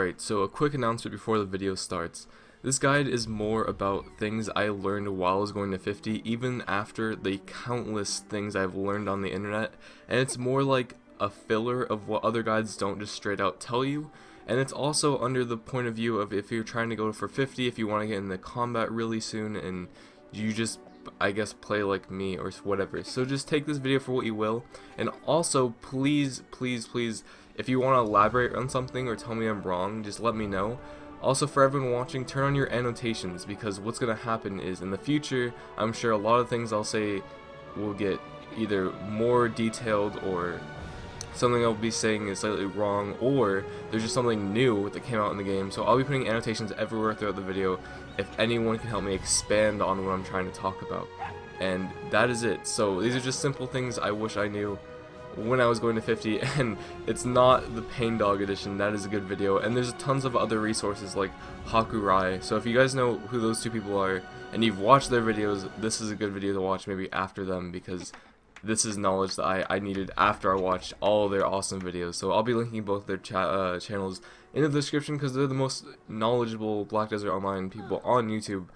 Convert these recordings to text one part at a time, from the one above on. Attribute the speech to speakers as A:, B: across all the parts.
A: Alright, so a quick announcement before the video starts. This guide is more about things I learned while I was going to 50, even after the countless things I've learned on the internet, and it's more like a filler of what other guides don't just straight out tell you, and it's also under the point of view of if you're trying to go for 50, if you want to get into combat really soon, and you just, I guess, play like me or whatever. So just take this video for what you will, and also please, if you want to elaborate on something or tell me I'm wrong, just let me know. Also, for everyone watching, turn on your annotations, because what's going to happen is in the future, I'm sure a lot of things I'll say will get either more detailed, or something I'll be saying is slightly wrong, or there's just something new that came out in the game. So I'll be putting annotations everywhere throughout the video if anyone can help me expand on what I'm trying to talk about. And that is it. So these are just simple things I wish I knew when I was going to 50, and it's not the Pain Dog edition. That is a good video, and there's tons of other resources like Hakurai. So if you guys know who those two people are and you've watched their videos, this is a good video to watch maybe after them, because this is knowledge that I needed after I watched all their awesome videos. So I'll be linking both their channels in the description, because they're the most knowledgeable Black Desert Online people on YouTube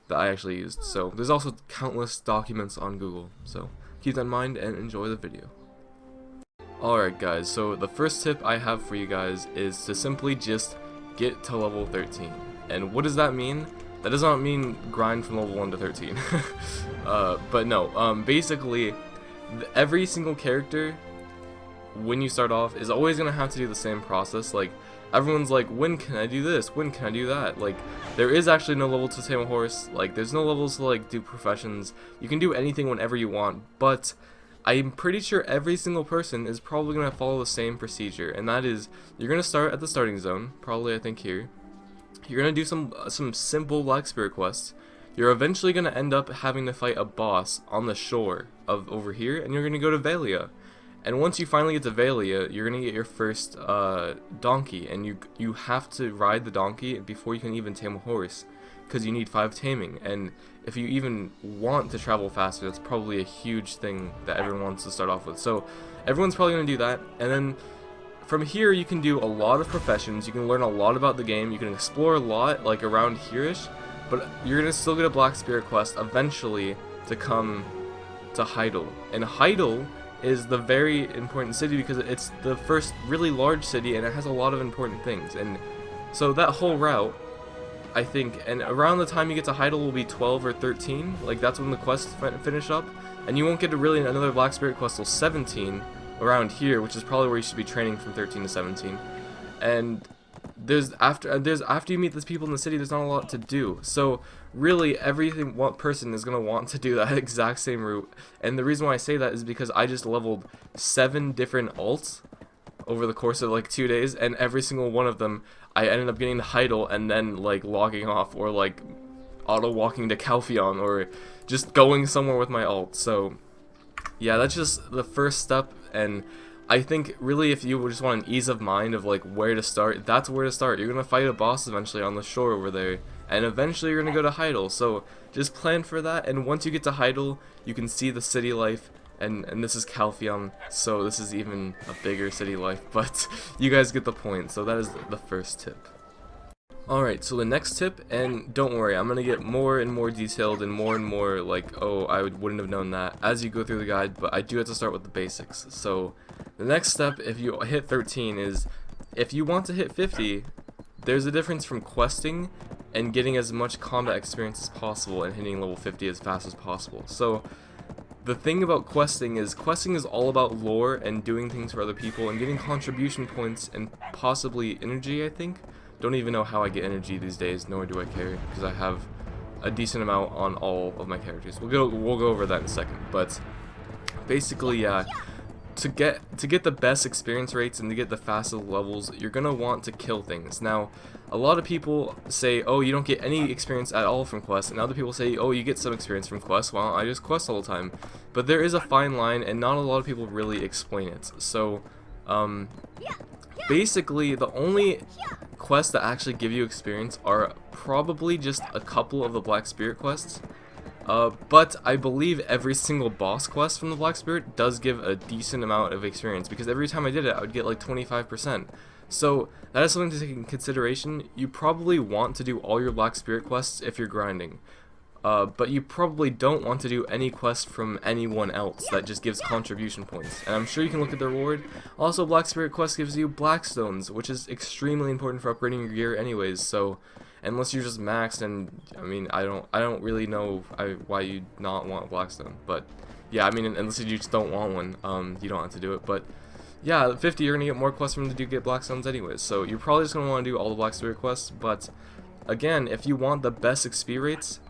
A: that I actually used. So there's also countless documents on Google, so keep that in mind and enjoy the video. Alright guys, so the first tip I have for you guys is to simply just get to level 13. And what does that mean? That does not mean grind from level 1 to 13. But no, basically, every single character, when you start off, is always going to have to do the same process. Like, everyone's like, when can I do this? When can I do that? Like, there is actually no level to tame a horse. Like, there's no levels to, like, do professions. You can do anything whenever you want, but I'm pretty sure every single person is probably going to follow the same procedure, and that is, you're going to start at the starting zone, probably I think here. You're going to do some simple Black Spirit quests. You're eventually going to end up having to fight a boss on the shore of over here, and you're going to go to Valia. And once you finally get to Valia, you're going to get your first donkey, and you have to ride the donkey before you can even tame a horse, because you need 5 taming. And if you even want to travel faster, that's probably a huge thing that everyone wants to start off with. So everyone's probably going to do that, and then from here you can do a lot of professions. You can learn a lot about the game, you can explore a lot, like around here-ish, but you're going to still get a Black Spirit quest eventually to come to Heidel. And Heidel is the very important city because it's the first really large city, and it has a lot of important things. And so that whole route, I think, and around the time you get to Heidel will be 12 or 13, like that's when the quests finish up, and you won't get to really another Black Spirit quest till 17 around here, which is probably where you should be training from 13 to 17. And after you meet these people in the city, there's not a lot to do. So really, one person is gonna want to do that exact same route. And the reason why I say that is because I just leveled 7 different alts over the course of like 2 days, and every single one of them I ended up getting to Heidel and then like logging off, or like auto walking to Calpheon, or just going somewhere with my alt. So yeah, that's just the first step, and I think really if you just want an ease of mind of like where to start, that's where to start. You're gonna fight a boss eventually on the shore over there, and eventually you're gonna go to Heidel. So just plan for that, and once you get to Heidel, you can see the city life. And this is Calpheon, so this is even a bigger city life, but you guys get the point. So that is the first tip. Alright, so the next tip, and don't worry, I'm going to get more and more detailed and more like, oh, I wouldn't have known that as you go through the guide, but I do have to start with the basics. So the next step, if you hit 13, is if you want to hit 50, there's a difference from questing and getting as much combat experience as possible and hitting level 50 as fast as possible. So the thing about questing is all about lore and doing things for other people and getting contribution points and possibly energy, I think. Don't even know how I get energy these days, nor do I care, because I have a decent amount on all of my characters. We'll go over that in a second, but basically, yeah, to get the best experience rates and to get the fastest levels, you're gonna want to kill things. Now, a lot of people say, oh, you don't get any experience at all from quests, and other people say, oh, you get some experience from quests. Well, I just quest all the time. But there is a fine line, and not a lot of people really explain it. So basically, the only quests that actually give you experience are probably just a couple of the Black Spirit quests. But I believe every single boss quest from the Black Spirit does give a decent amount of experience, because every time I did it, I would get like 25%. So that is something to take in consideration. You probably want to do all your Black Spirit quests if you're grinding. But you probably don't want to do any quest from anyone else that just gives contribution points. And I'm sure you can look at the reward. Also, Black Spirit quest gives you black stones, which is extremely important for upgrading your gear anyways. So unless you're just maxed, and I mean, I don't really know why you not want blackstone. But yeah, I mean, unless you just don't want one, you don't have to do it. But yeah, at 50 you're gonna get more quests from them to get blackstones anyways. So you're probably just gonna want to do all the Black Spirit quests. But again, if you want the best XP rates,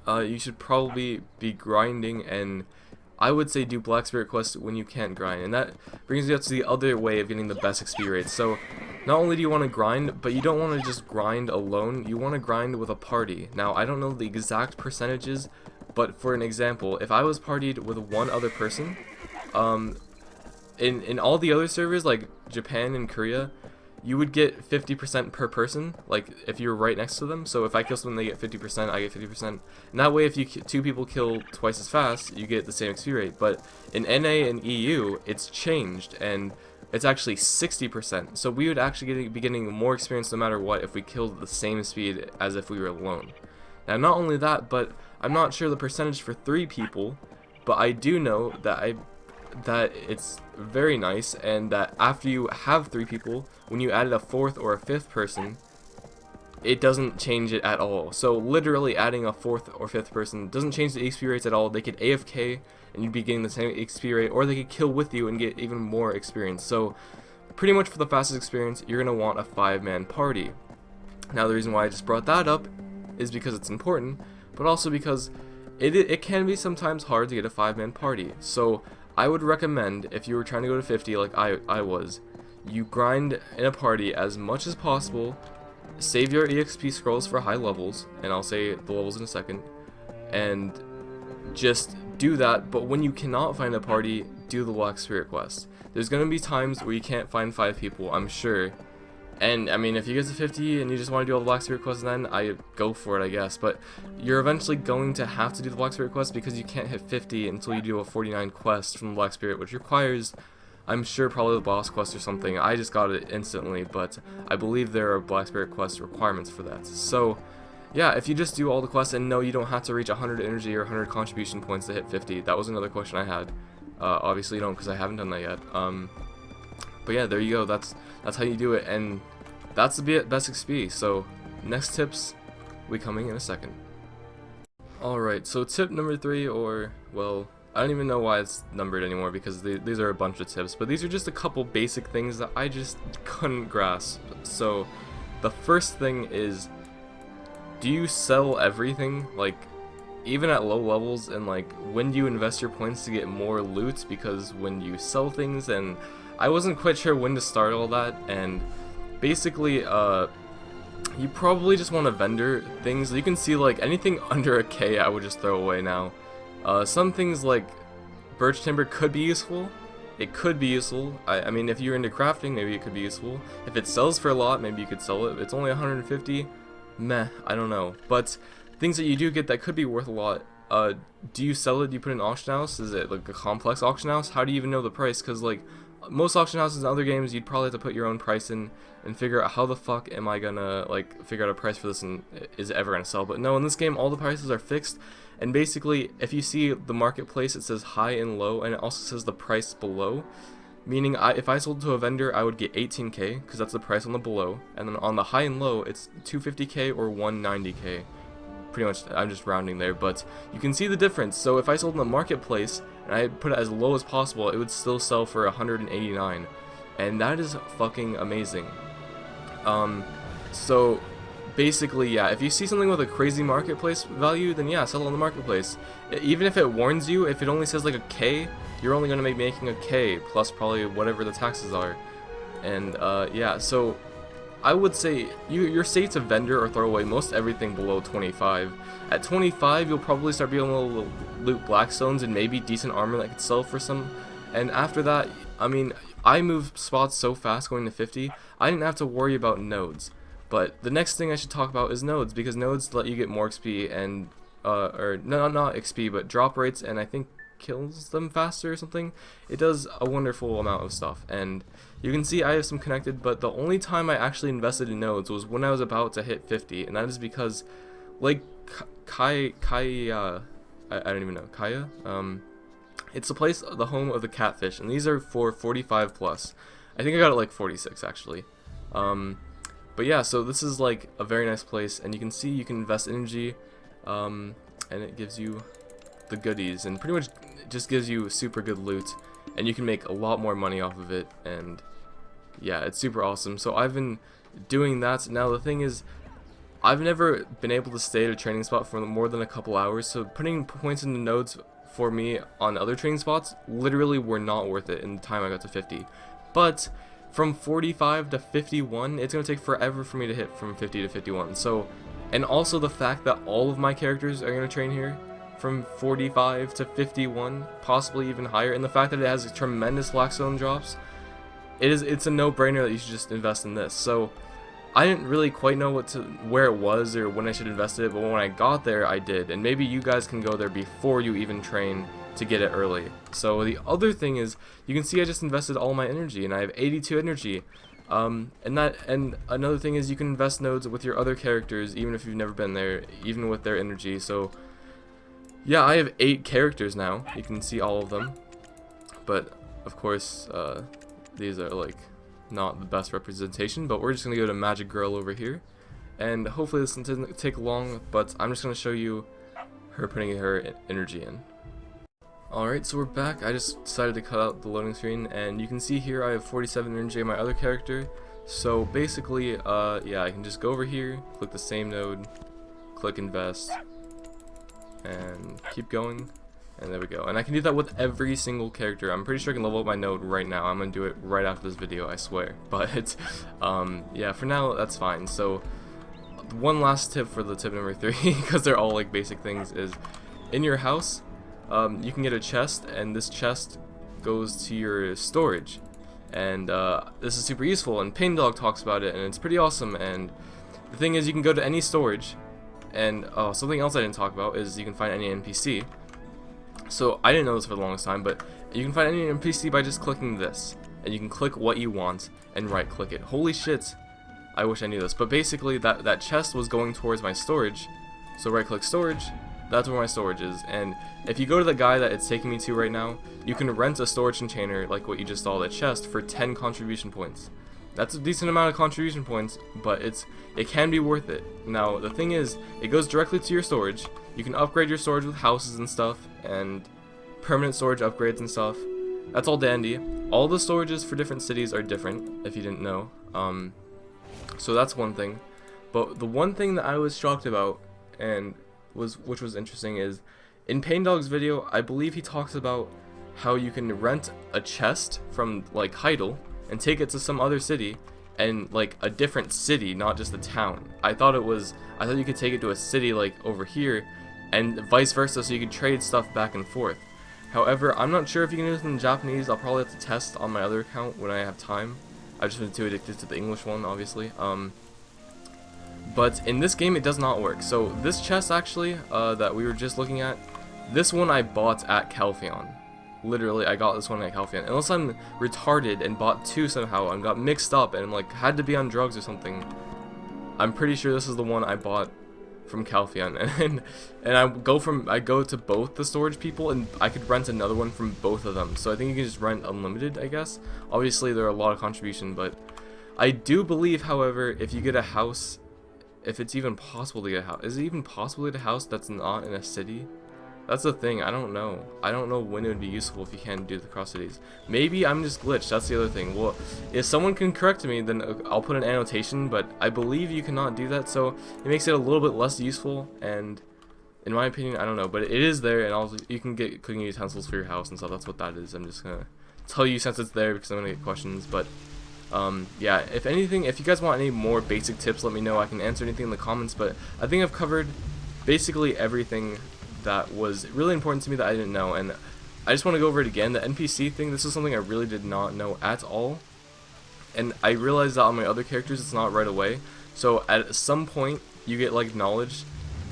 A: you should probably be grinding, and I would say do Black Spirit quests when you can't grind. And that brings you up to the other way of getting the best XP rates. So not only do you want to grind, but you don't want to just grind alone, you want to grind with a party. Now, I don't know the exact percentages, but for an example, if I was partied with one other person, in all the other servers, like Japan and Korea, you would get 50% per person, like if you're right next to them. So if I kill someone, they get 50%, I get 50%. And that way, if you two people kill twice as fast, you get the same XP rate. But in NA and EU, it's changed, and it's actually 60%. So we would actually be getting more experience no matter what if we killed the same speed as if we were alone. Now, not only that, but I'm not sure the percentage for 3 people, but I do know that it's very nice, and that after you have 3 people, when you added a 4th or a 5th person, it doesn't change it at all. So literally adding a 4th or 5th person doesn't change the XP rates at all. They could AFK and you'd be getting the same XP rate, or they could kill with you and get even more experience. So pretty much for the fastest experience, you're going to want a 5-man party. Now the reason why I just brought that up is because it's important, but also because it can be sometimes hard to get a 5-man party. So I would recommend, if you were trying to go to 50 like I was, you grind in a party as much as possible, save your EXP scrolls for high levels, and I'll say the levels in a second, and just do that. But when you cannot find a party, do the Black Spirit quest. There's going to be times where you can't find 5 people, I'm sure. And I mean, if you get to 50 and you just want to do all the Black Spirit quests, then I go for it, I guess. But you're eventually going to have to do the Black Spirit quest, because you can't hit 50 until you do a 49 quest from the Black Spirit, which requires, I'm sure, probably the boss quest or something. I just got it instantly, but I believe there are Black Spirit quest requirements for that. So yeah, if you just do all the quests, and no, you don't have to reach 100 energy or 100 contribution points to hit 50. That was another question I had. Obviously you don't, because I haven't done that yet. But yeah, there you go. That's how you do it, and that's the best XP. So next tips will be coming in a second. Alright, so tip number 3, or, well, I don't even know why it's numbered anymore, because these are a bunch of tips, but these are just a couple basic things that I just couldn't grasp. So the first thing is, do you sell everything? Like, even at low levels, and like, when do you invest your points to get more loot? Because when you sell things, and I wasn't quite sure when to start all that, and basically, you probably just want to vendor things. You can see, like, anything under a K I would just throw away now. Some things like birch timber could be useful. It could be useful. I mean, if you're into crafting, maybe it could be useful. If it sells for a lot, maybe you could sell it. It's only 150. Meh, I don't know. But things that you do get that could be worth a lot, do you sell it? Do you put it in an auction house? Is it like a complex auction house? How do you even know the price? Because like, most auction houses in other games, you'd probably have to put your own price in and figure out how the fuck am I gonna like figure out a price for this, and is it ever gonna sell? But no, in this game all the prices are fixed, and basically if you see the marketplace, it says high and low, and it also says the price below, meaning if I sold to a vendor, I would get 18k because that's the price on the below, and then on the high and low it's 250k or 190k. Pretty much, I'm just rounding there, but you can see the difference. So if I sold in the marketplace and I put it as low as possible, it would still sell for 189, and that is fucking amazing. So basically, yeah, if you see something with a crazy marketplace value, then yeah, sell it on the marketplace. Even if it warns you, if it only says like a K, you're only gonna be making a K plus probably whatever the taxes are. And yeah, so I would say you're safe to vendor or throw away most everything below 25. At 25, you'll probably start being able to loot blackstones and maybe decent armor that could sell for some. And after that, I mean, I moved spots so fast going to 50, I didn't have to worry about nodes. But the next thing I should talk about is nodes, because nodes let you get more XP and, or no, not XP, but drop rates, and I think kills them faster or something. It does a wonderful amount of stuff, and you can see I have some connected, but the only time I actually invested in nodes was when I was about to hit 50, and that is because, like, I don't even know, Kaya? It's the place, the home of the catfish, and these are for 45 plus. I think I got it like 46 actually. But yeah, so this is like a very nice place, and you can see you can invest energy, and it gives you the goodies, and pretty much just gives you super good loot, and you can make a lot more money off of it, and yeah, it's super awesome. So I've been doing that. Now the thing is, I've never been able to stay at a training spot for more than a couple hours, so putting points into nodes for me on other training spots literally were not worth it in the time I got to 50. But from 45 to 51, it's going to take forever for me to hit from 50 to 51. So, and also the fact that all of my characters are going to train here from 45 to 51, possibly even higher, and the fact that it has tremendous black zone drops, it's a no-brainer that you should just invest in this. So I didn't really quite know where it was or when I should invest it, but when I got there, I did. And maybe you guys can go there before you even train to get it early. So the other thing is, you can see I just invested all my energy, and I have 82 energy. And another thing is, you can invest nodes with your other characters, even if you've never been there, even with their energy. So yeah, I have 8 characters now. You can see all of them. But of course, these are like not the best representation, but we're just gonna go to Magic Girl over here, and hopefully this doesn't take long, but I'm just gonna show you her putting her energy in. Alright, so we're back. I just decided to cut out the loading screen, and you can see here I have 47 energy on my other character. So basically, yeah, I can just go over here, click the same node, click invest, and keep going. And there we go. And I can do that with every single character. I'm pretty sure I can level up my node right now. I'm going to do it right after this video, I swear. But, yeah, for now, that's fine. So, one last tip for the tip number 3, because they're all, like, basic things, is in your house, you can get a chest, and this chest goes to your storage. And, this is super useful, and Paindog talks about it, and it's pretty awesome. And the thing is, you can go to any storage, and, something else I didn't talk about is you can find any NPC. So I didn't know this for the longest time, but you can find any NPC by just clicking this, and you can click what you want and right click it. Holy shit, I wish I knew this. But basically that chest was going towards my storage, so right click storage, that's where my storage is. And if you go to the guy that it's taking me to right now, you can rent a storage container like what you just saw, that chest, for 10 contribution points. That's a decent amount of contribution points, but it can be worth it. Now the thing is, it goes directly to your storage. You can upgrade your storage with houses and stuff, and permanent storage upgrades and stuff. That's all dandy. All the storages for different cities are different, if you didn't know. So that's one thing. But the one thing that I was shocked about, and which was interesting, is in Paindog's video, I believe he talks about how you can rent a chest from like Heidel and take it to some other city, and like a different city, not just a town. I thought you could take it to a city like over here, and vice versa, so you could trade stuff back and forth. However, I'm not sure if you can do this in Japanese. I'll probably have to test on my other account when I have time. I've just been too addicted to the English one, obviously. But in this game, it does not work. So this chest, actually, that we were just looking at, this one I bought at Calpheon. Literally, I got this one at Calpheon. Unless I'm retarded and bought 2 somehow and got mixed up and like had to be on drugs or something, I'm pretty sure this is the one I bought from Calpheon. And I go to both the storage people, and I could rent another one from both of them. So I think you can just rent unlimited, I guess. Obviously, there are a lot of contribution, but I do believe, however, if you get a house, if it's even possible to get a house, is it even possible to get a house that's not in a city? That's the thing. I don't know. I don't know when it would be useful if you can't do the cross cities. Maybe I'm just glitched. That's the other thing. Well, if someone can correct me, then I'll put an annotation, but I believe you cannot do that, so it makes it a little bit less useful, and in my opinion, I don't know, but it is there, and also you can get cooking utensils for your house and stuff. That's what that is. I'm just gonna tell you since it's there, because I'm gonna get questions. But yeah, if anything, if you guys want any more basic tips, let me know. I can answer anything in the comments, but I think I've covered basically everything that was really important to me that I didn't know. And I just want to go over it again. The NPC thing, this is something I really did not know at all, and I realized that on my other characters it's not right away. So at some point you get like knowledge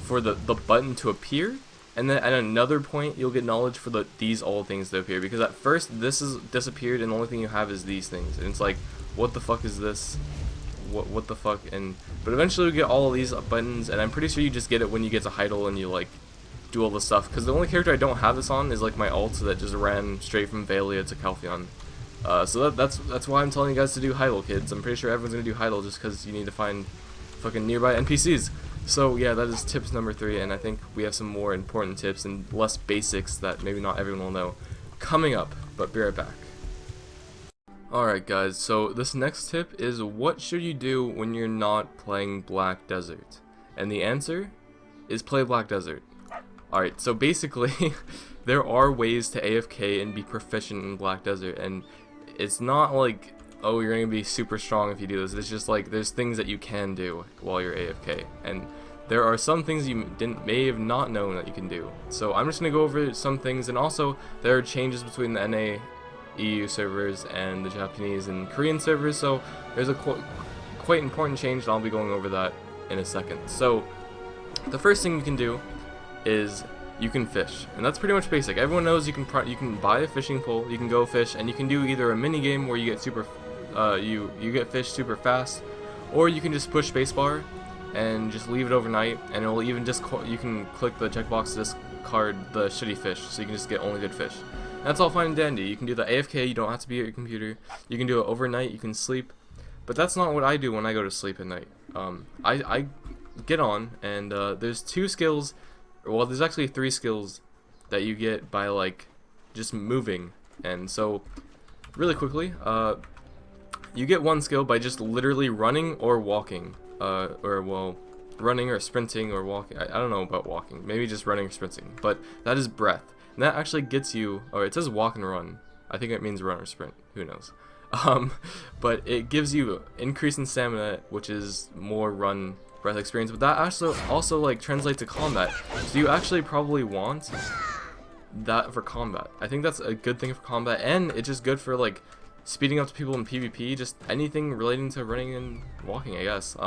A: for the button to appear, and then at another point you'll get knowledge for these all things that appear, because at first this is disappeared and the only thing you have is these things, and it's like, what the fuck is this? What the fuck? But eventually you get all of these buttons, and I'm pretty sure you just get it when you get to Heidel and you like do all the stuff, because the only character I don't have this on is like my alt that just ran straight from Valia to Calpheon. So that's why I'm telling you guys to do Heidel, kids. I'm pretty sure everyone's gonna do Heidel just because you need to find fucking nearby NPCs. So yeah, that is tips number 3, and I think we have some more important tips and less basics that maybe not everyone will know coming up, but be right back. Alright guys, so this next tip is, what should you do when you're not playing Black Desert? And the answer is play Black Desert. Alright, so basically there are ways to AFK and be proficient in Black Desert, and it's not like, oh, you're gonna be super strong if you do this. It's just like there's things that you can do while you're AFK, and there are some things you may have not known that you can do. So I'm just gonna go over some things, and also there are changes between the NA EU servers and the Japanese and Korean servers, so there's a quite important change, and I'll be going over that in a second. So the first thing you can do is you can fish, and that's pretty much basic. Everyone knows you can buy a fishing pole, you can go fish, and you can do either a mini game where you get super you get fish super fast, or you can just push spacebar and just leave it overnight, and it'll even just you can click the checkbox to discard the shitty fish, so you can just get only good fish. And that's all fine and dandy. You can do the AFK, you don't have to be at your computer. You can do it overnight, you can sleep, but that's not what I do when I go to sleep at night. I get on, and there's 2 skills. Well, there's actually 3 skills that you get by like just moving, and so really quickly, you get 1 skill by just literally running or walking, or well, running or sprinting or walking. I don't know about walking, maybe just running or sprinting, but that is breath, and that actually gets you, or it says walk and run. I think it means run or sprint. Who knows? But it gives you increase in stamina, which is more run breath experience, but that also like translates to combat, so you actually probably want that for combat. I think that's a good thing for combat, and it's just good for like speeding up to people in PvP, just anything relating to running and walking, I guess.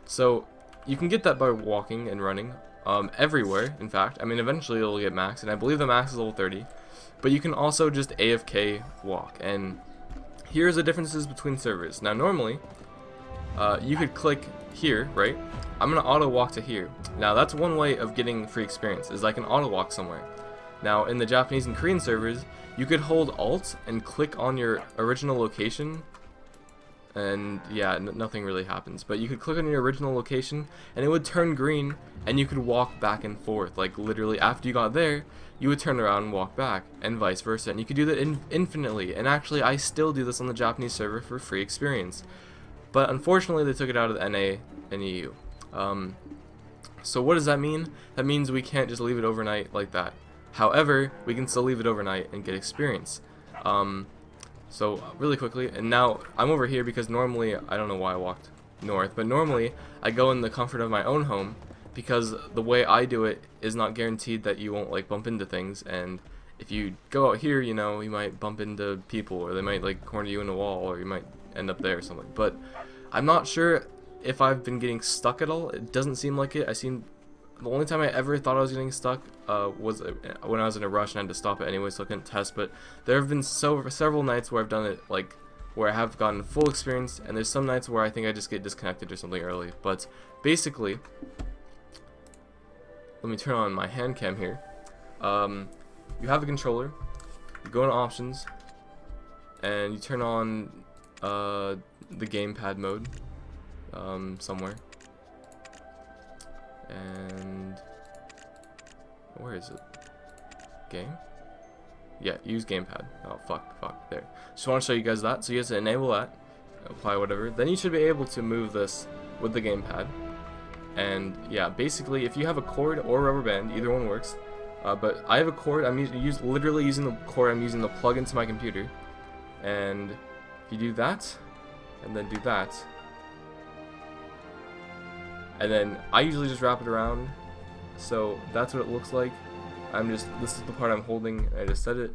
A: So you can get that by walking and running everywhere. In fact, I mean, eventually it'll get max, and I believe the max is level 30, but you can also just AFK walk. And here's the differences between servers. Now normally you could click here, right? I'm gonna auto walk to here. Now that's one way of getting free experience, is I can auto walk somewhere. Now in the Japanese and Korean servers, you could hold Alt and click on your original location, and yeah, nothing really happens, but you could click on your original location and it would turn green, and you could walk back and forth. Like literally after you got there, you would turn around and walk back, and vice versa, and you could do that infinitely. And actually I still do this on the Japanese server for free experience. But unfortunately, they took it out of the NA and EU. So what does that mean? That means we can't just leave it overnight like that. However, we can still leave it overnight and get experience. So really quickly, and now I'm over here because normally, I don't know why I walked north, but normally I go in the comfort of my own home, because the way I do it is not guaranteed that you won't like bump into things, and if you go out here, you know, you might bump into people, or they might like corner you in a wall, or you might end up there or something. But I'm not sure if I've been getting stuck at all. It doesn't seem like it. The only time I ever thought I was getting stuck was when I was in a rush and I had to stop it anyway, so I couldn't test. But there have been several nights where I've done it, like where I have gotten full experience, and there's some nights where I think I just get disconnected or something early. But basically, let me turn on my hand cam here. You have a controller, you go into options, and you turn on the gamepad mode somewhere, and where is it? Game? Yeah, use gamepad. Oh fuck, there. Just want to show you guys that. So you have to enable that, apply whatever, then you should be able to move this with the gamepad. And yeah, basically if you have a cord or a rubber band, either one works, but I have a cord. I'm literally using the cord I'm using to plug into my computer, and if you do that and then do that, and then I usually just wrap it around, so that's what it looks like. This is the part I'm holding. I just set it,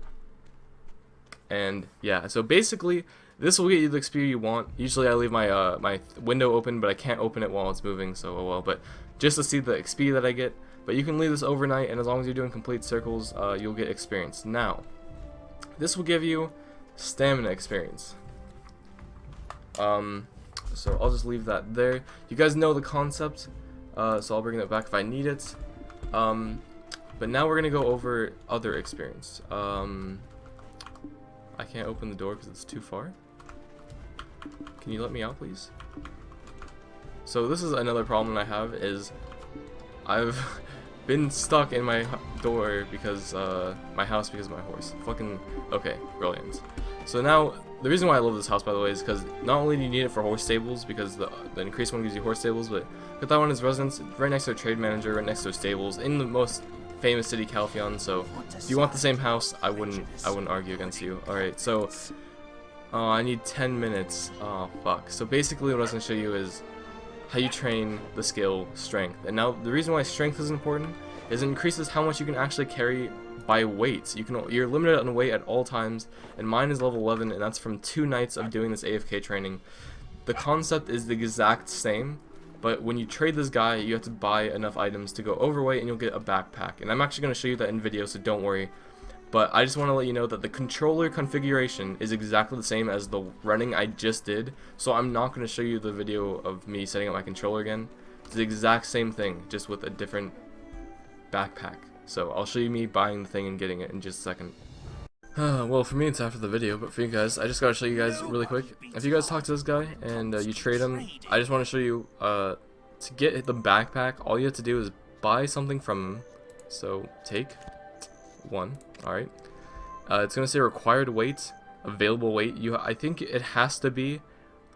A: and yeah, so basically This will get you the XP you want. Usually I leave my my window open, but I can't open it while it's moving, so oh well. But just to see the XP that I get. But you can leave this overnight, and as long as you're doing complete circles, you'll get experience. Now, this will give you stamina experience. So I'll just leave that there. You guys know the concept, so I'll bring that back if I need it. But now we're gonna go over other experience. I can't open the door because it's too far. Can you let me out, please? So this is another problem I have, is I've been stuck in my door because my house because of my horse. Fucking okay, brilliant. So now the reason why I love this house, by the way, is because not only do you need it for horse stables, because the increased one gives you horse stables, but that one is residence right next to a trade manager, right next to a stables in the most famous city, Calpheon. So if you want the same house, I wouldn't argue against you. All right, so I need 10 minutes. Oh fuck. So basically, what I was gonna show you is how you train the skill strength. And now the reason why strength is important is it increases how much you can actually carry by weights. You're limited on weight at all times, and mine is level 11, and that's from 2 nights of doing this AFK training. The concept is the exact same, but when you trade this guy, you have to buy enough items to go overweight, and you'll get a backpack. And I'm actually going to show you that in video, so don't worry. But I just want to let you know that the controller configuration is exactly the same as the running I just did, so I'm not going to show you the video of me setting up my controller again. It's the exact same thing, just with a different backpack. So I'll show you me buying the thing and getting it in just a second. Well, for me it's after the video, but for you guys, I just gotta show you guys really quick. If you guys talk to this guy and you trade him, I just want to show you to get the backpack, all you have to do is buy something from him. So take 1. Alright. It's gonna say required weight, available weight. I think it has to be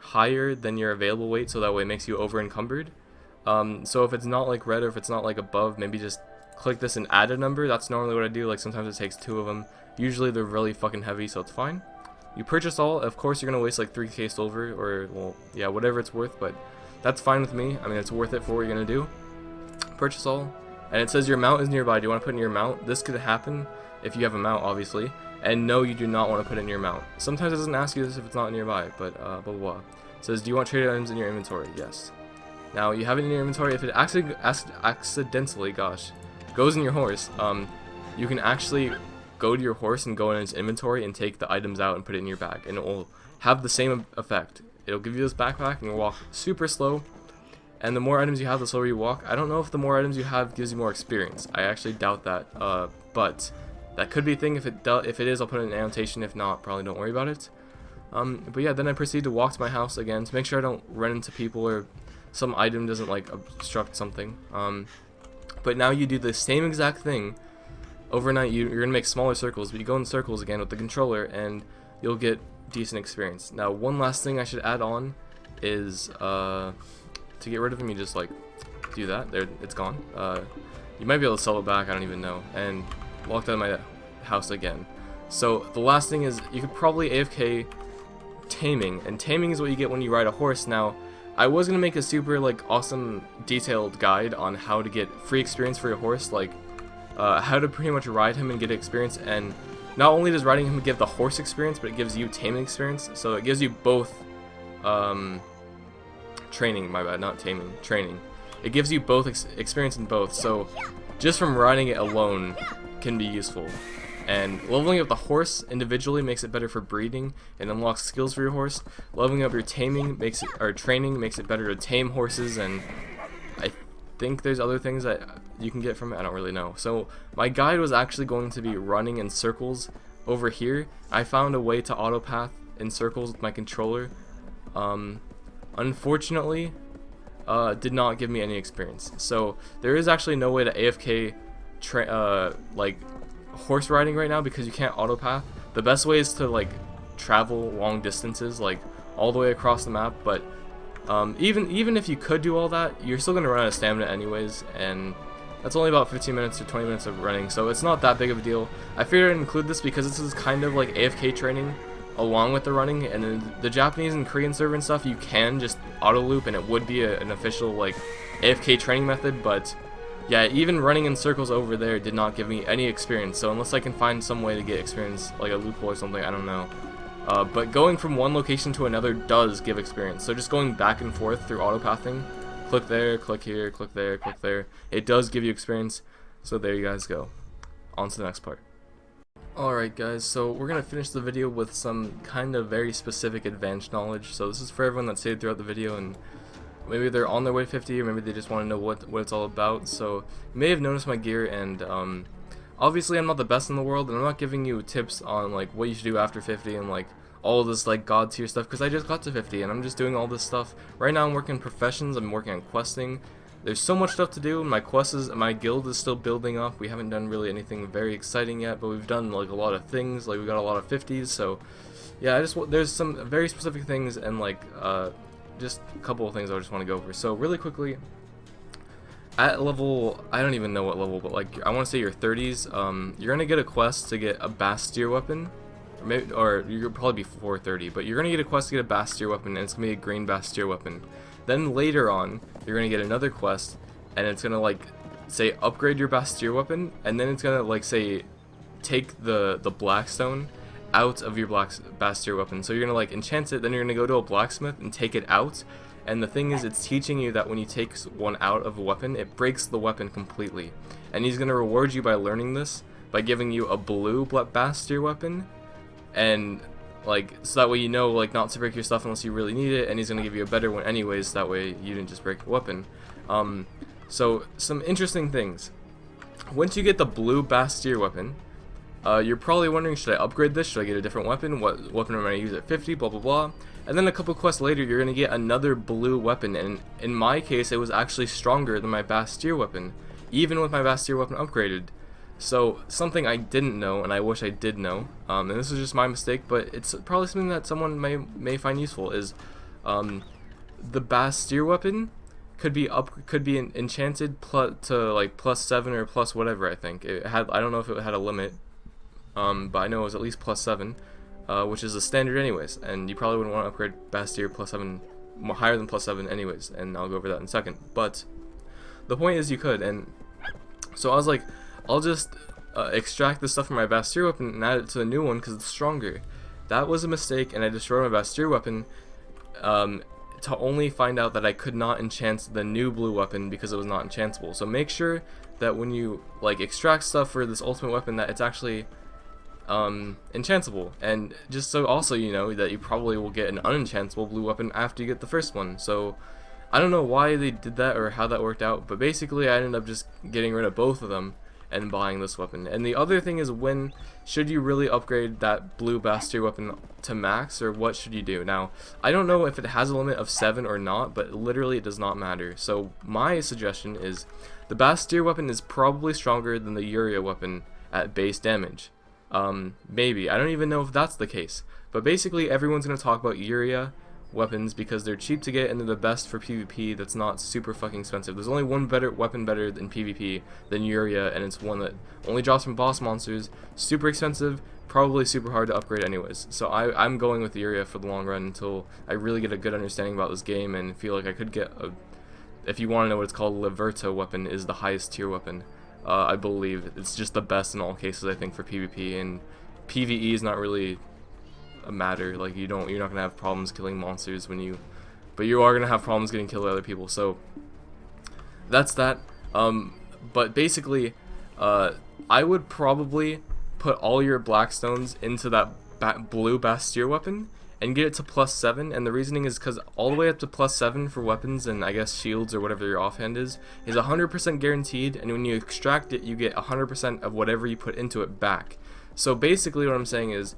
A: higher than your available weight, so that way it makes you over encumbered. So if it's not like red, or if it's not like above, maybe just click this and add a number. That's normally what I do. Like sometimes it takes 2 of them. Usually they're really fucking heavy, so it's fine. You purchase all. Of course you're gonna waste like 3k silver, or well, yeah, whatever it's worth, but that's fine with me. I mean, it's worth it for what you're gonna do. Purchase all, and it says your mount is nearby. Do you want to put in your mount? This could happen if you have a mount, obviously. And no, you do not want to put it in your mount. Sometimes it doesn't ask you this if it's not nearby, but blah blah blah. It says, do you want traded items in your inventory? Yes. Now you have it in your inventory. If it accidentally, goes in your horse, you can actually go to your horse and go in its inventory and take the items out and put it in your bag, and it will have the same effect. It'll give you this backpack, and you'll walk super slow, and the more items you have, the slower you walk. I don't know if the more items you have gives you more experience. I actually doubt that, but that could be a thing. If it is, I'll put it in an annotation. If not, probably don't worry about it. But yeah, then I proceed to walk to my house again to make sure I don't run into people or some item doesn't like obstruct something. But now you do the same exact thing overnight. You're gonna make smaller circles, but you go in circles again with the controller, and you'll get decent experience. Now, one last thing I should add on is to get rid of him, you just like do that. There, it's gone. You might be able to sell it back. I don't even know. And walked out of my house again. So the last thing is you could probably AFK taming, and taming is what you get when you ride a horse. Now, I was gonna make a super like awesome detailed guide on how to get free experience for your horse, like how to pretty much ride him and get experience. And not only does riding him give the horse experience, but it gives you taming experience. So it gives you both training. My bad, not taming, training. It gives you both experience in both. So just from riding it alone can be useful. And leveling up the horse individually makes it better for breeding and unlocks skills for your horse. Leveling up your training makes it better to tame horses, and I think there's other things that you can get from it. I don't really know. So my guide was actually going to be running in circles over here. I found a way to auto path in circles with my controller. Unfortunately, did not give me any experience. So there is actually no way to AFK like horse riding right now because you can't auto path. The best way is to like travel long distances, like all the way across the map. But even if you could do all that, you're still gonna run out of stamina anyways, and that's only about 15 minutes to 20 minutes of running, so it's not that big of a deal. I figured I'd include this because this is kind of like AFK training along with the running. And in the Japanese and Korean server and stuff, you can just auto loop and it would be an official like AFK training method. But yeah, even running in circles over there did not give me any experience. So unless I can find some way to get experience, like a loophole or something, I don't know. But going from one location to another does give experience. So just going back and forth through autopathing, click there, click here, click there, click there, it does give you experience. So there you guys go. On to the next part. Alright guys, so we're going to finish the video with some kind of very specific advanced knowledge. So this is for everyone that stayed throughout the video and maybe they're on their way to 50, or maybe they just want to know what it's all about. So you may have noticed my gear, and obviously I'm not the best in the world, and I'm not giving you tips on like what you should do after 50 and like all this like god tier stuff, because I just got to 50 and I'm just doing all this stuff. Right now I'm working professions, I'm working on questing. There's so much stuff to do. My guild is still building up. We haven't done really anything very exciting yet, but we've done like a lot of things. Like we got a lot of 50s. So yeah, there's some very specific things, and like just a couple of things I just want to go over. So really quickly, at level, I don't even know what level, but like I want to say your 30s, you're gonna get a quest to get a Bastier weapon, or you'll probably be 430, but you're gonna get a quest to get a Bastier weapon, and it's gonna be a green Bastier weapon. Then later on, you're gonna get another quest, and it's gonna like say upgrade your Bastier weapon, and then it's gonna like say take the Blackstone out of your Bastier weapon. So you're gonna like enchant it, then you're gonna go to a blacksmith and take it out. And the thing is, it's teaching you that when you take one out of a weapon, it breaks the weapon completely. And he's gonna reward you by learning this by giving you a blue Bastier weapon, and like, so that way you know like not to break your stuff unless you really need it, and he's gonna give you a better one anyways, so that way you didn't just break the weapon. So some interesting things. Once you get the blue Bastier weapon, you're probably wondering, should I upgrade this? Should I get a different weapon? What weapon am I gonna use at 50? Blah blah blah. And then a couple quests later, you're gonna get another blue weapon, and in my case, it was actually stronger than my Bastier weapon, even with my Bastier weapon upgraded. So something I didn't know, and I wish I did know, and this is just my mistake, but it's probably something that someone may find useful, is the Bastier weapon could be enchanted to like +7 or plus whatever. I think it had, I don't know if it had a limit, but I know it was at least +7, which is the standard anyways, and you probably wouldn't want to upgrade Bastier +7 more higher than +7 anyways, and I'll go over that in a second. But the point is, you could, and so I was like, I'll just extract the stuff from my Bastier weapon and add it to the new one because it's stronger. That was a mistake, and I destroyed my Bastier weapon to only find out that I could not enchant the new blue weapon because it was not enchantable. So make sure that when you like extract stuff for this ultimate weapon, that it's actually enchantable. And just so also you know that you probably will get an unenchantable blue weapon after you get the first one. So I don't know why they did that or how that worked out, but basically I ended up just getting rid of both of them and buying this weapon. And the other thing is, when should you really upgrade that blue Bastier weapon to max, or what should you do? Now, I don't know if it has a limit of 7 or not, but literally it does not matter. So my suggestion is, the Bastier weapon is probably stronger than the Uria weapon at base damage. Maybe, I don't even know if that's the case, but basically everyone's going to talk about Uria weapons because they're cheap to get and they're the best for PvP. That's not super fucking expensive. There's only one weapon better than PvP than Uria, and it's one that only drops from boss monsters. Super expensive, probably super hard to upgrade anyways. So I'm going with Uria for the long run until I really get a good understanding about this game and feel like I could get a, if you want to know what it's called, Liberta weapon is the highest tier weapon. I believe it's just the best in all cases, I think, for PvP, and PvE is not really a matter. Like you're not gonna have problems killing monsters but you are gonna have problems getting killed by other people. So that's that. But basically, I would probably put all your Blackstones into that blue Bastier weapon and get it to +7. And the reasoning is because all the way up to +7 for weapons and I guess shields or whatever your offhand is 100% guaranteed. And when you extract it, you get 100% of whatever you put into it back. So basically, what I'm saying is,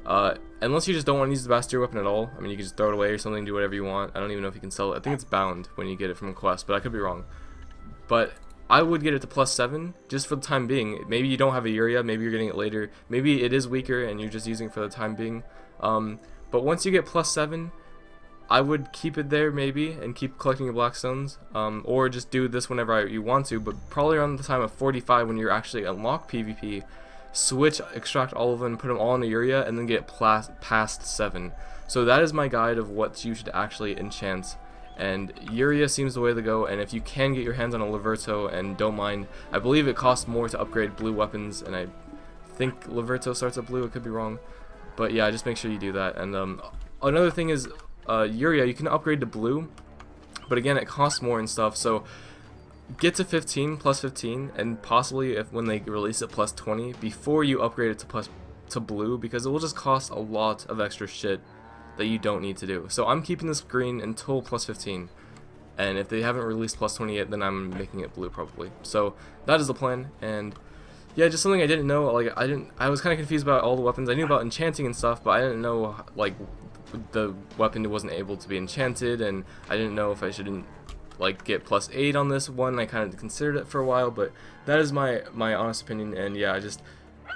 A: unless you just don't want to use the Bastier weapon at all, I mean, you can just throw it away or something, do whatever you want. I don't even know if you can sell it. I think it's bound when you get it from a quest, but I could be wrong. But I would get it to +7 just for the time being. Maybe you don't have a Uria, maybe you're getting it later, maybe it is weaker and you're just using it for the time being. But once you get +7, I would keep it there maybe and keep collecting your Blackstones, or just do this whenever you want to, but probably around the time of 45 when you're actually unlock PvP, switch, extract all of them, put them all in a Uria, and then get past 7. So that is my guide of what you should actually enchant, and Uria seems the way to go. And if you can get your hands on a Liberto and don't mind, I believe it costs more to upgrade blue weapons, and I think Liberto starts at blue, it could be wrong. But yeah, just make sure you do that. And another thing is Uria, you can upgrade to blue, but again, it costs more and stuff. So get to 15 plus 15, and possibly if when they release it plus 20 before you upgrade it to blue, because it will just cost a lot of extra shit that you don't need to do. So I'm keeping this green until plus 15, and if they haven't released plus 20 yet, then I'm making it blue probably. So that is the plan. And yeah, just something I didn't know. Like I was kind of confused about all the weapons. I knew about enchanting and stuff, but I didn't know like the weapon wasn't able to be enchanted, and I didn't know if I shouldn't like get plus 8 on this one. I kind of considered it for a while, but that is my honest opinion. And yeah, just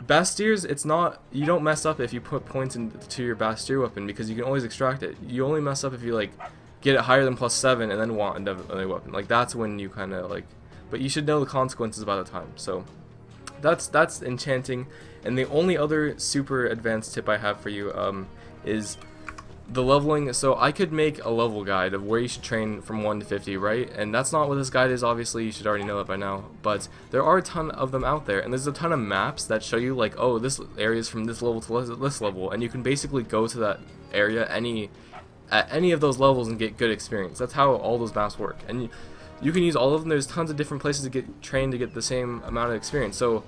A: Bastiers, it's not, you don't mess up if you put points into your Bastier weapon, because you can always extract it. You only mess up if you like get it higher than plus 7 and then want another weapon. Like that's when you kind of like, but you should know the consequences by the time. So that's enchanting. And the only other super advanced tip I have for you is the leveling. So I could make a level guide of where you should train from 1 to 50, right? And that's not what this guide is, obviously. You should already know that by now. But there are a ton of them out there, and there's a ton of maps that show you like, oh, this area is from this level to this level, and you can basically go to that area at any of those levels and get good experience. That's how all those maps work, and you can use all of them. There's tons of different places to get trained to get the same amount of experience. So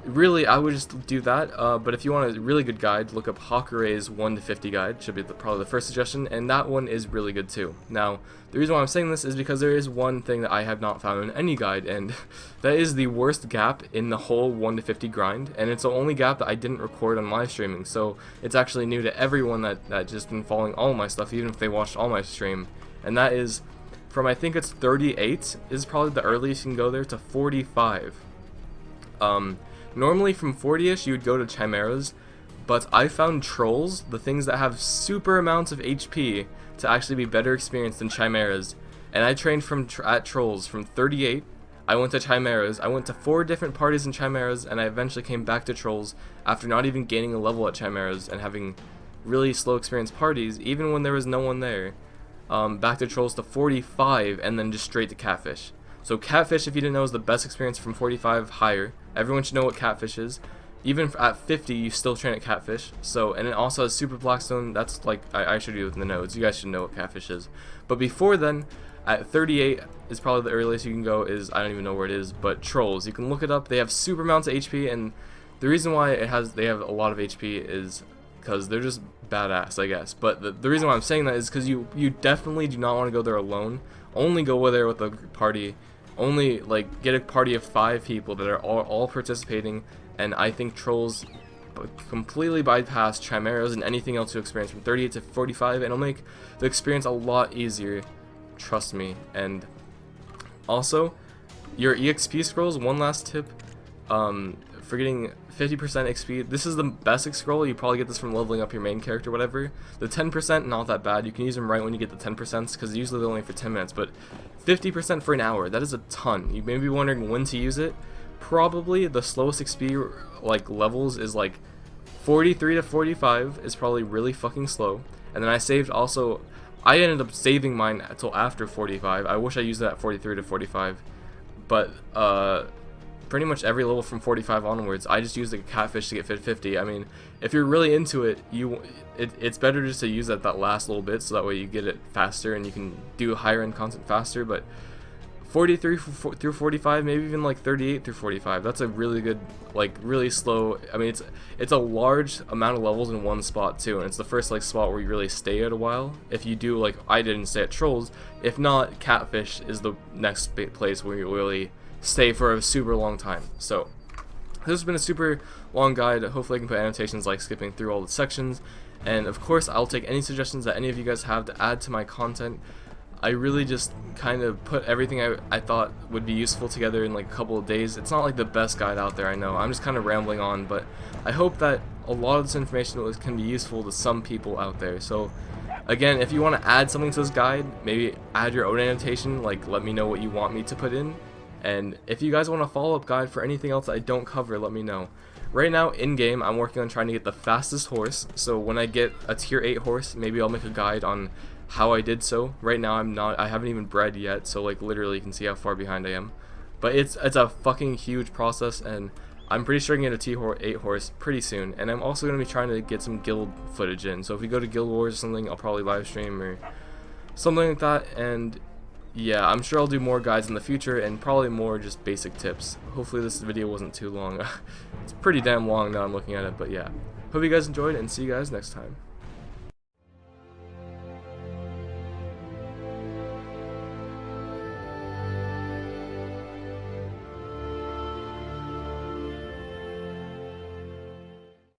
A: really, I would just do that, but if you want a really good guide, look up Hakurei's 1 to 50 guide, should be probably the first suggestion, and that one is really good too. Now, the reason why I'm saying this is because there is one thing that I have not found in any guide, and that is the worst gap in the whole 1 to 50 grind, and it's the only gap that I didn't record on live streaming, so it's actually new to everyone that just been following all my stuff, even if they watched all my stream, and that is from, I think it's 38 is probably the earliest you can go there, to 45. Normally from 40ish you would go to chimeras, but I found trolls, the things that have super amounts of HP, to actually be better experienced than chimeras. And I trained at trolls from 38. I went to chimeras. I went to 4 different parties in chimeras, and I eventually came back to trolls after not even gaining a level at chimeras and having really slow experience parties, even when there was no one there. Back to trolls to 45, and then just straight to catfish. So catfish, if you didn't know, is the best experience from 45 higher. Everyone should know what catfish is. Even at 50, you still train at catfish. So, and it also has super blackstone. That's like, I should do with the nodes. You guys should know what catfish is. But before then, at 38 is probably the earliest you can go. Is, I don't even know where it is, but trolls. You can look it up. They have super amounts of HP, and the reason why they have a lot of HP is because they're just badass, I guess. But the reason why I'm saying that is because you definitely do not want to go there alone. Only go there with a party. Only like get a party of 5 people that are all participating, and I think trolls completely bypass chimeras and anything else you experience from 38 to 45, and it'll make the experience a lot easier, trust me. And also your EXP scrolls, one last tip, for getting 50% XP, this is the best scroll. You probably get this from leveling up your main character, whatever. The 10%, not that bad. You can use them right when you get the 10%, because usually they're only for 10 minutes, but 50% for an hour, that is a ton. You may be wondering when to use it. Probably the slowest XP like levels is like 43 to 45 is probably really fucking slow. And then I ended up saving mine until after 45. I wish I used that at 43 to 45, but pretty much every level from 45 onwards, I just use the catfish to get 50. I mean, if you're really into it, it's better just to use that last little bit, so that way you get it faster and you can do higher end content faster. But 43 through 45, maybe even like 38 through 45, that's a really good, like really slow. I mean, it's a large amount of levels in one spot too, and it's the first like spot where you really stay at a while. If you do, like I didn't stay at trolls. If not, catfish is the next place where you really stay for a super long time. So this has been a super long guide. Hopefully I can put annotations like skipping through all the sections, and of course I'll take any suggestions that any of you guys have to add to my content. I really just kind of put everything I thought would be useful together in like a couple of days. It's not like the best guide out there, I know. I'm just kind of rambling on, but I hope that a lot of this information can be useful to some people out there. So again, if you want to add something to this guide, maybe add your own annotation, like let me know what you want me to put in. And if you guys want a follow-up guide for anything else I don't cover, let me know. Right now, in-game, I'm working on trying to get the fastest horse. So when I get a tier 8 horse, maybe I'll make a guide on how I did so. Right now, I haven't even bred yet, so like literally you can see how far behind I am. But it's a fucking huge process, and I'm pretty sure I can get a T8 horse pretty soon, and I'm also going to be trying to get some guild footage in. So if we go to Guild Wars or something, I'll probably live stream or something like that. And yeah, I'm sure I'll do more guides in the future and probably more just basic tips. Hopefully this video wasn't too long. It's pretty damn long now I'm looking at it, but yeah. Hope you guys enjoyed, and see you guys next time.